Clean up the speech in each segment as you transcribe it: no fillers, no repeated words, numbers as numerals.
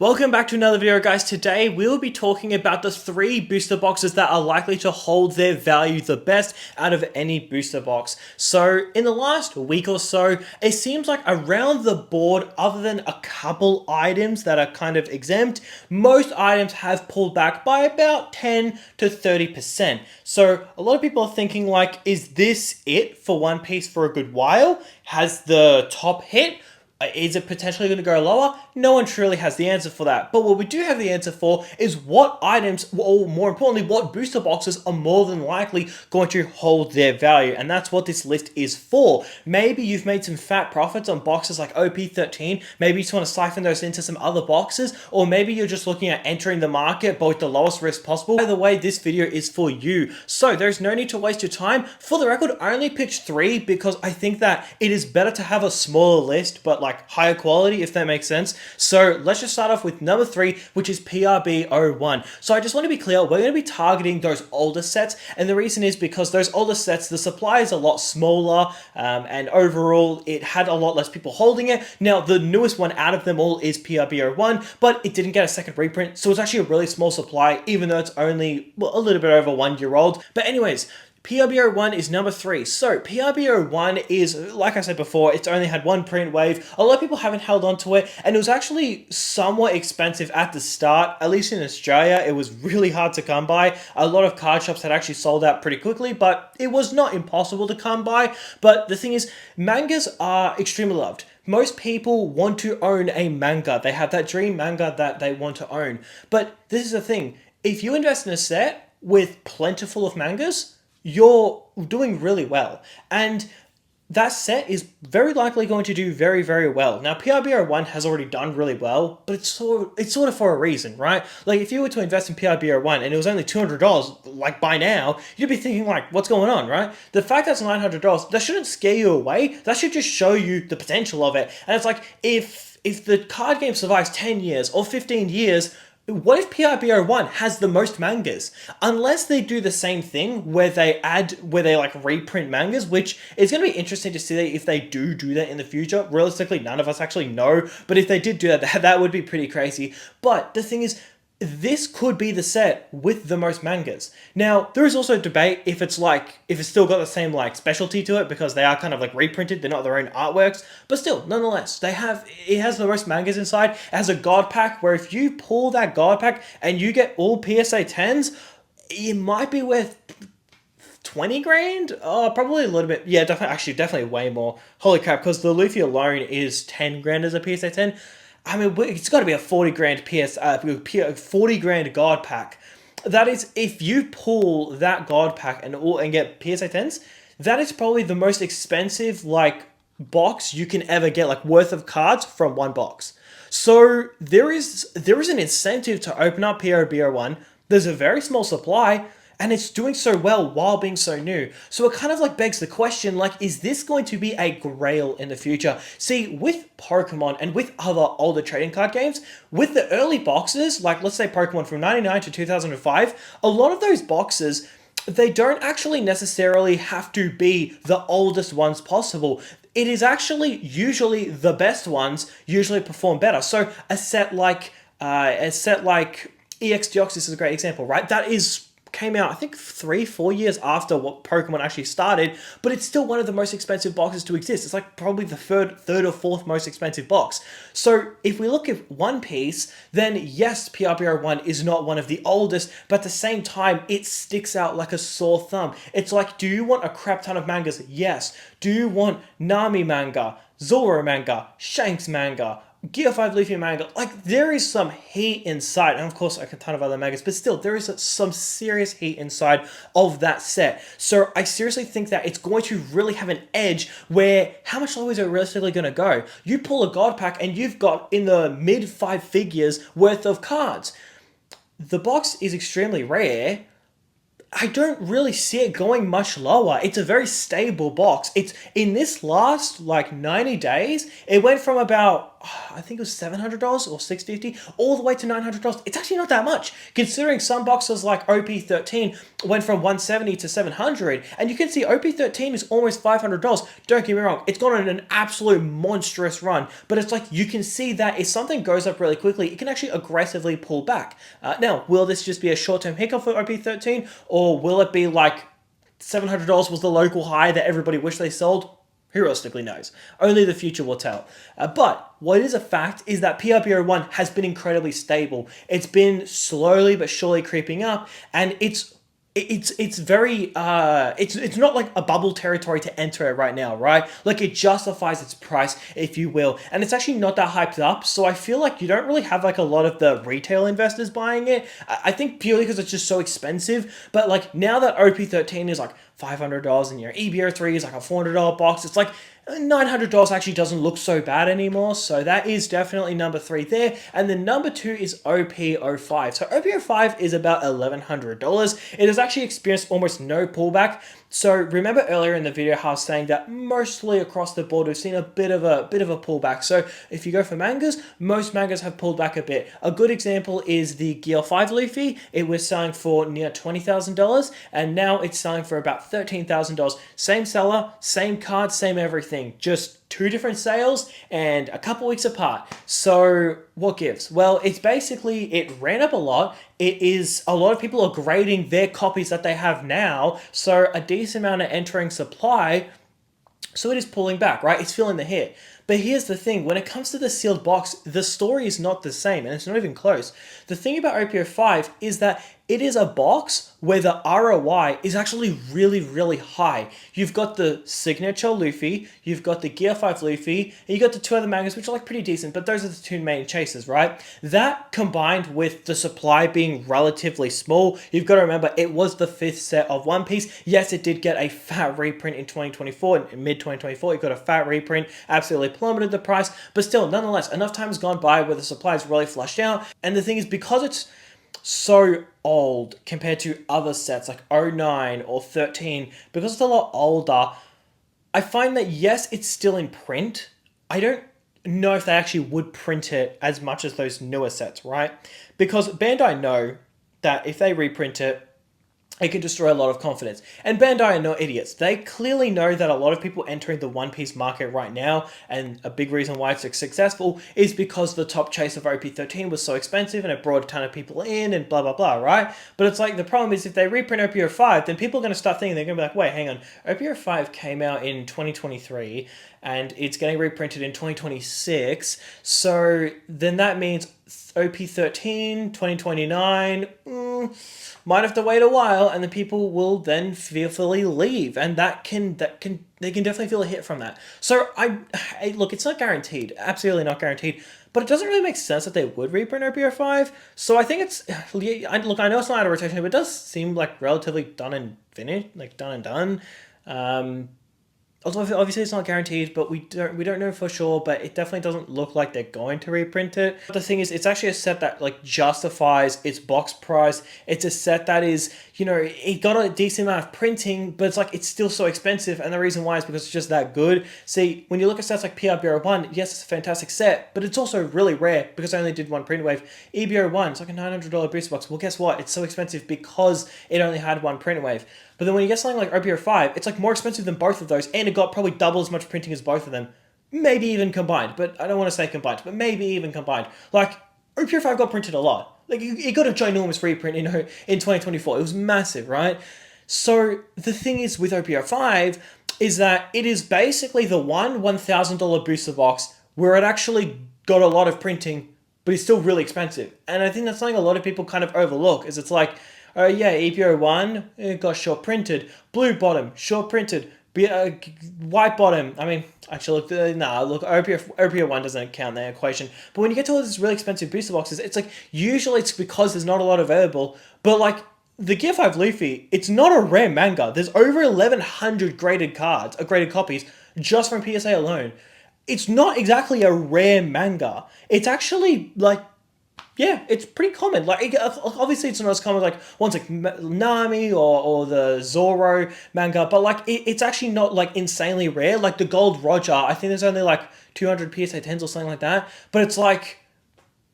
Welcome back to another video, guys. Today we'll be talking about the 3 booster boxes that are likely to hold their value the best out of any booster box. So in the last week or so, it seems like around the board, other than a couple items that are kind of exempt, most items have pulled back by about 10 to 30%. So a lot of people are thinking like, is this it for One Piece for a good while? Has the top hit? Is it potentially going to go lower? No one truly has the answer for that. But what we do have the answer for is what items, or more importantly, what booster boxes are more than likely going to hold their value. And that's what this list is for. Maybe you've made some fat profits on boxes like OP13. Maybe you just want to siphon those into some other boxes. Or maybe you're just looking at entering the market but with the lowest risk possible. By the way, this video is for you. So there's no need to waste your time. For the record, I only picked 3 because I think that it is better to have a smaller list, but like higher quality, if that makes sense. So let's just start off with number 3, which is PRB01. So I just want to be clear, we're going to be targeting those older sets, and the reason is because those older sets, the supply is a lot smaller, and overall it had a lot less people holding it. Now the newest one out of them all is PRB01, but it didn't get a second reprint, so it's actually a really small supply, even though it's only a little bit over 1 year old. But anyways, PRB01 is number 3. So PRB01 is, like I said before, it's only had 1 print wave. A lot of people haven't held on to it, and it was actually somewhat expensive at the start. At least in Australia, it was really hard to come by. A lot of card shops had actually sold out pretty quickly, but it was not impossible to come by. But the thing is, mangas are extremely loved. Most people want to own a manga. They have that dream manga that they want to own. But this is the thing. If you invest in a set with plentiful of mangas, you're doing really well. And that set is very likely going to do very, very well. Now, PRB01 has already done really well, but it's sort of for a reason, right? Like, if you were to invest in PRB01 and it was only $200, like by now, you'd be thinking like, what's going on, right? The fact that it's $900, that shouldn't scare you away. That should just show you the potential of it. And it's like, if the card game survives 10 years or 15 years, what if PRB01 has the most mangas? Unless they do the same thing where they like reprint mangas, which is going to be interesting to see if they do that in the future. Realistically, none of us actually know, but if they did do that, that would be pretty crazy. But the thing is, this could be the set with the most mangas. Now, there is also a debate if it's still got the same like specialty to it, because they are kind of like reprinted, they're not their own artworks, but still, nonetheless, it has the most mangas inside. It has a god pack where if you pull that god pack and you get all PSA 10s, it might be worth 20 grand? Oh, probably a little bit. Yeah, definitely way more. Holy crap, because the Luffy alone is 10 grand as a PSA 10. I mean, it's got to be a 40 grand 40 grand god pack. That is, if you pull that god pack and get PSA 10s, that is probably the most expensive like box you can ever get, like worth of cards from one box. So there is an incentive to open up PRB01. There's a very small supply, and it's doing so well while being so new. So it kind of like begs the question, like, is this going to be a grail in the future? See, with Pokemon and with other older trading card games, with the early boxes, like let's say Pokemon from 99 to 2005, a lot of those boxes, they don't actually necessarily have to be the oldest ones possible. It is actually usually the best ones usually perform better. So a set like EX Deoxys is a great example, right? That came out, I think 3-4 years after what Pokemon actually started, but it's still one of the most expensive boxes to exist. It's like probably the third or fourth most expensive box. So if we look at One Piece, then yes, PRB01 is not one of the oldest, but at the same time, it sticks out like a sore thumb. It's like, do you want a crap ton of mangas? Yes. Do you want Nami manga, Zoro manga, Shanks manga, Gear 5 Luffy manga? Like, there is some heat inside, and of course like a ton of other mangas, but still, there is some serious heat inside of that set. So I seriously think that it's going to really have an edge where how much lower is it realistically going to go? You pull a god pack and you've got in the mid 5 figures worth of cards. The box is extremely rare. I don't really see it going much lower. It's a very stable box. It's in this last like 90 days, it went from about I think it was $700 or $650, all the way to $900. It's actually not that much, considering some boxes like OP13 went from $170 to $700, and you can see OP13 is almost $500. Don't get me wrong, it's gone on an absolute monstrous run, but it's like you can see that if something goes up really quickly, it can actually aggressively pull back. Now, will this just be a short-term hiccup for OP13, or will it be like $700 was the local high that everybody wished they sold? Who realistically knows? Only the future will tell. But what is a fact is that PRBO1 has been incredibly stable. It's been slowly but surely creeping up, and it's very it's not like a bubble territory to enter it right now, right? Like, it justifies its price, if you will, and it's actually not that hyped up. So I feel like you don't really have like a lot of the retail investors buying it. I think purely because it's just so expensive. But like, now that OP13 is like $500 and your EBO3 is like a $400 box, it's like $900 actually doesn't look so bad anymore. So that is definitely number 3 there. And then number 2 is OP05. So OP05 is about $1,100. It has actually experienced almost no pullback. So remember earlier in the video how I was saying that mostly across the board we've seen a bit of a pullback. So if you go for mangas, most mangas have pulled back a bit. A good example is the Gear 5 Luffy. It was selling for near $20,000, and now it's selling for about $13,000. Same seller, same card, same everything. Just 2 different sales and a couple weeks apart. So what gives? Well, it's basically, it ran up a lot. It is, a lot of people are grading their copies that they have now. So a decent amount of entering supply. So it is pulling back, right? It's feeling the hit. But here's the thing, when it comes to the sealed box, the story is not the same, and it's not even close. The thing about OP05 is that it is a box where the ROI is actually really, really high. You've got the signature Luffy, you've got the Gear 5 Luffy, and you got the 2 other mangas, which are like pretty decent, but those are the 2 main chasers, right? That combined with the supply being relatively small, you've got to remember it was the 5th set of One Piece. Yes, it did get a fat reprint in 2024, in mid-2024, it got a fat reprint, absolutely plummeted the price, but still, nonetheless, enough time has gone by where the supply is really flushed out. And the thing is, because it's so old compared to other sets like 09 or 13, because it's a lot older, I find that yes, it's still in print. I don't know if they actually would print it as much as those newer sets, right? Because Bandai know that if they reprint it, it can destroy a lot of confidence. And Bandai are not idiots. They clearly know that a lot of people entering the One Piece market right now, and a big reason why it's successful, is because the top chase of OP13 was so expensive and it brought a ton of people in and blah, blah, blah, right? But it's like, the problem is if they reprint OP05, then people are going to start thinking, they're going to be like, wait, hang on, OP05 came out in 2023 and it's getting reprinted in 2026. So then that means OP13, 2029, might have to wait a while, and the people will then fearfully leave, and they can definitely feel a hit from that. So look, it's not guaranteed, absolutely not guaranteed, but it doesn't really make sense that they would reprint OP05. So I think it's, look, I know it's not out of rotation, but it does seem like relatively done and finished, like done and done. Although obviously it's not guaranteed, but we don't know for sure, but it definitely doesn't look like they're going to reprint it. But the thing is, it's actually a set that like justifies its box price. It's a set that is, you know, it got a decent amount of printing, but it's like, it's still so expensive, and the reason why is because it's just that good. See, when you look at sets like PRBO1, yes, it's a fantastic set, but it's also really rare because I only did 1 print wave. EBO1, it's like a $900 booster box. Well, guess what? It's so expensive because it only had 1 print wave. But then when you get something like OP05, it's like more expensive than both of those, and it got probably double as much printing as both of them. Maybe even combined, but I don't want to say combined, but maybe even combined. Like, OP05 got printed a lot. Like, it got a ginormous reprint in 2024. It was massive, right? So the thing is with OP05 is that it is basically the $1,000 booster box where it actually got a lot of printing, but it's still really expensive. And I think that's something a lot of people kind of overlook, is it's like, oh yeah, EPO1, it got short printed. Blue bottom, short printed. White bottom, I mean, actually, look, OPO1 doesn't count in the equation. But when you get to all these really expensive booster boxes, it's like, usually it's because there's not a lot available. But like, the Gear 5 Luffy, it's not a rare manga. There's over 1,100 graded copies, just from PSA alone. It's not exactly a rare manga. It's actually, like, Yeah, it's pretty common. Like, obviously, it's not as common like ones like Nami or the Zoro manga, but like it's actually not like insanely rare. Like the Gold Roger, I think there's only like 200 PSA 10s or something like that, but it's like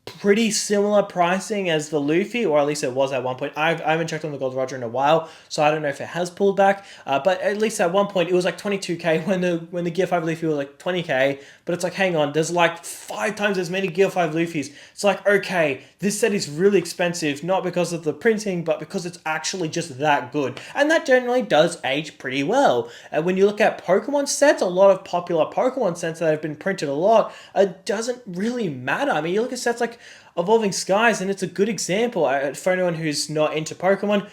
pretty similar pricing as the Luffy, or at least it was at one point. I haven't checked on the Gold Roger in a while, so I don't know if it has pulled back. But at least at one point it was like 22k when the Gear 5 Luffy was like 20k. But it's like, hang on, there's like 5 times as many Gear 5 Luffys. It's like, okay, this set is really expensive, not because of the printing, but because it's actually just that good. And that generally does age pretty well. And when you look at Pokemon sets, a lot of popular Pokemon sets that have been printed a lot, it doesn't really matter. I mean, you look at sets like Evolving Skies, and it's a good example. For anyone who's not into Pokemon,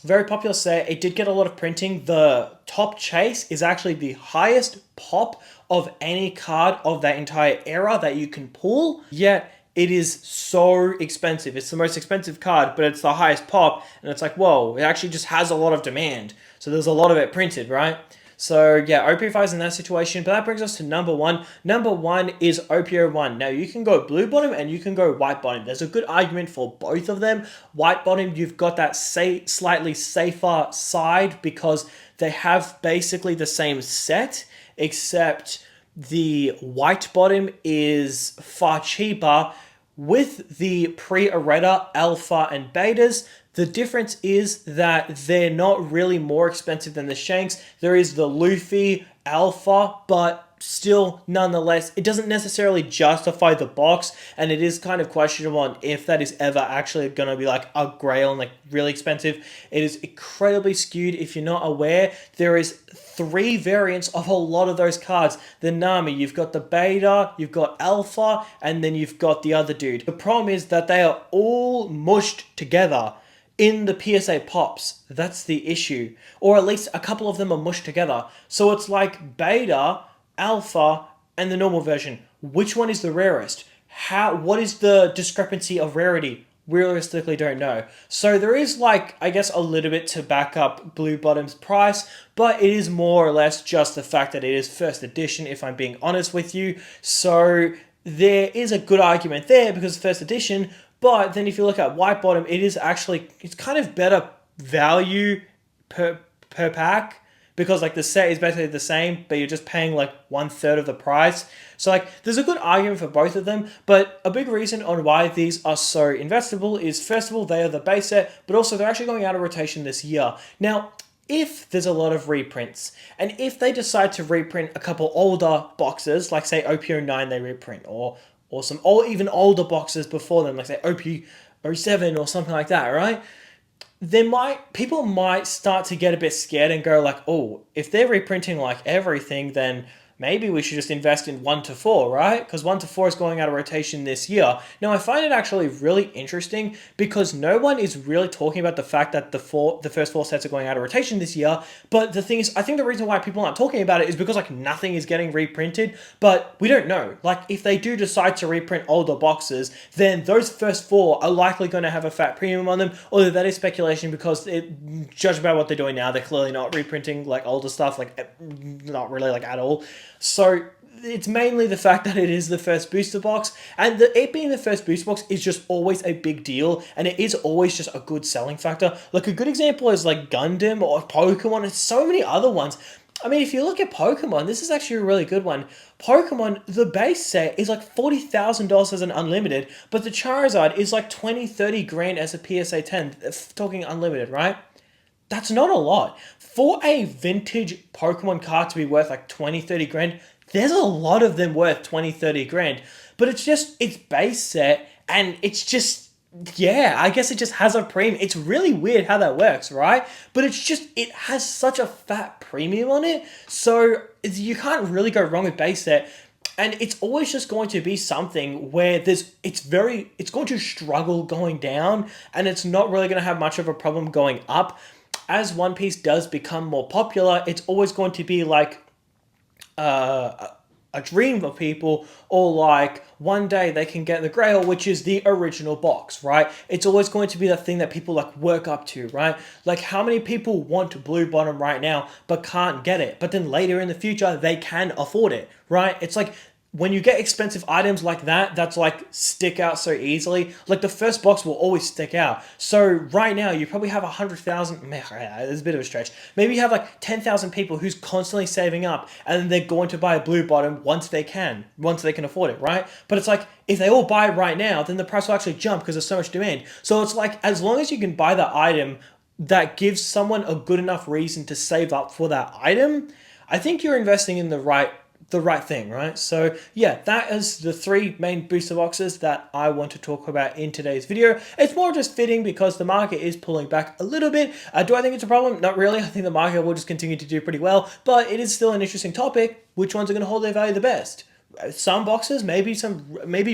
very popular set. It did get a lot of printing. The top chase is actually the highest pop of any card of that entire era that you can pull, yet it is so expensive. It's the most expensive card, but it's the highest pop, and it's like, whoa, it actually just has a lot of demand. So there's a lot of it printed, right? So yeah, OP5 is in that situation, but that brings us to number one. Number one is OP01. Now you can go blue bottom and you can go white bottom. There's a good argument for both of them. White bottom, you've got that slightly safer side because they have basically the same set, except the white bottom is far cheaper with the pre-errata alpha and betas. The difference is that they're not really more expensive than the Shanks. There is the Luffy Alpha, but still, nonetheless, it doesn't necessarily justify the box, and it is kind of questionable on if that is ever actually going to be like a grail and like really expensive. It is incredibly skewed. If you're not aware, there is 3 variants of a lot of those cards. The Nami, you've got the Beta, you've got Alpha, and then you've got the other dude. The problem is that they are all mushed together in the PSA pops. That's the issue. Or at least a couple of them are mushed together. So it's like Beta, Alpha, and the normal version. Which one is the rarest? What is the discrepancy of rarity? Realistically don't know. So there is like, I guess, a little bit to back up Blue Bottom's price, but it is more or less just the fact that it is first edition, if I'm being honest with you. So there is a good argument there because it's first edition, but then if you look at White Bottom, it is actually, it's kind of better value per pack, because like the set is basically the same, but you're just paying like 1/3 of the price. So like there's a good argument for both of them, but a big reason on why these are so investable is, first of all, they are the base set, but also they're actually going out of rotation this year. Now, if there's a lot of reprints, and if they decide to reprint a couple older boxes, like say OP09 they reprint, or some even older boxes before them, like say OP07 or something like that, right? People might start to get a bit scared and go like, oh, if they're reprinting like everything, then maybe we should just invest in 1 to 4, right? Because 1 to 4 is going out of rotation this year. Now, I find it actually really interesting because no one is really talking about the fact that the first 4 sets are going out of rotation this year. But the thing is, I think the reason why people aren't talking about it is because like nothing is getting reprinted, but we don't know. Like if they do decide to reprint older boxes, then those first 4 are likely going to have a fat premium on them. Although that is speculation because judged by what they're doing now, they're clearly not reprinting like older stuff, like not really like at all. So it's mainly the fact that it is the first booster box, and it being the first booster box is just always a big deal, and it is always just a good selling factor. Like a good example is like Gundam or Pokemon and so many other ones. I mean, if you look at Pokemon, this is actually a really good one. Pokemon, the base set is like $40,000 as an unlimited, but the Charizard is like 20-30 grand as a PSA 10, talking unlimited, right? That's not a lot. For a vintage Pokemon card to be worth like 20-30 grand, there's a lot of them worth 20-30 grand. But it's base set, and it's just, yeah, I guess it just has a premium. It's really weird how that works, right? But it has such a fat premium on it, so you can't really go wrong with base set. And it's always just going to be something where it's going to struggle going down, and it's not really going to have much of a problem going up. As One Piece does become more popular, it's always going to be like a dream for people, or like one day they can get the Grail, which is the original box, right? It's always going to be the thing that people like work up to, right? Like how many people want Blue Bottom right now but can't get it, but then later in the future they can afford it, right? It's like when you get expensive items like that, that's like stick out so easily, like the first box will always stick out. So right now you probably have 100,000, there's a bit of a stretch. Maybe you have like 10,000 people who's constantly saving up and they're going to buy a blue bottom once they can afford it, right? But it's like, if they all buy it right now, then the price will actually jump because there's so much demand. So it's like, as long as you can buy the item that gives someone a good enough reason to save up for that item, I think you're investing in the right thing, right? So yeah, that is the three main booster boxes that I want to talk about in today's video. It's more just fitting because the market is pulling back a little bit. Do I think it's a problem? Not really. I think the market will just continue to do pretty well, but it is still an interesting topic. Which ones are going to hold their value the best? Some boxes, maybe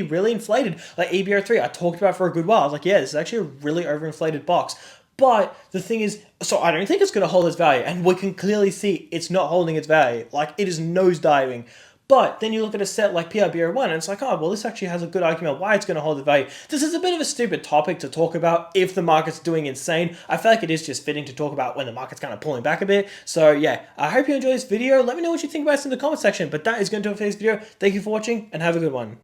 really inflated, like EBO3. I talked about for a good while. I was like, yeah, this is actually a really overinflated box. But the thing is, so I don't think it's going to hold its value. And we can clearly see it's not holding its value. Like, it is nosediving. But then you look at a set like PRBO1 and it's like, oh, well, this actually has a good argument why it's going to hold the value. This is a bit of a stupid topic to talk about if the market's doing insane. I feel like it is just fitting to talk about when the market's kind of pulling back a bit. So yeah, I hope you enjoyed this video. Let me know what you think about this in the comment section. But that is going to do it for today's video. Thank you for watching and have a good one.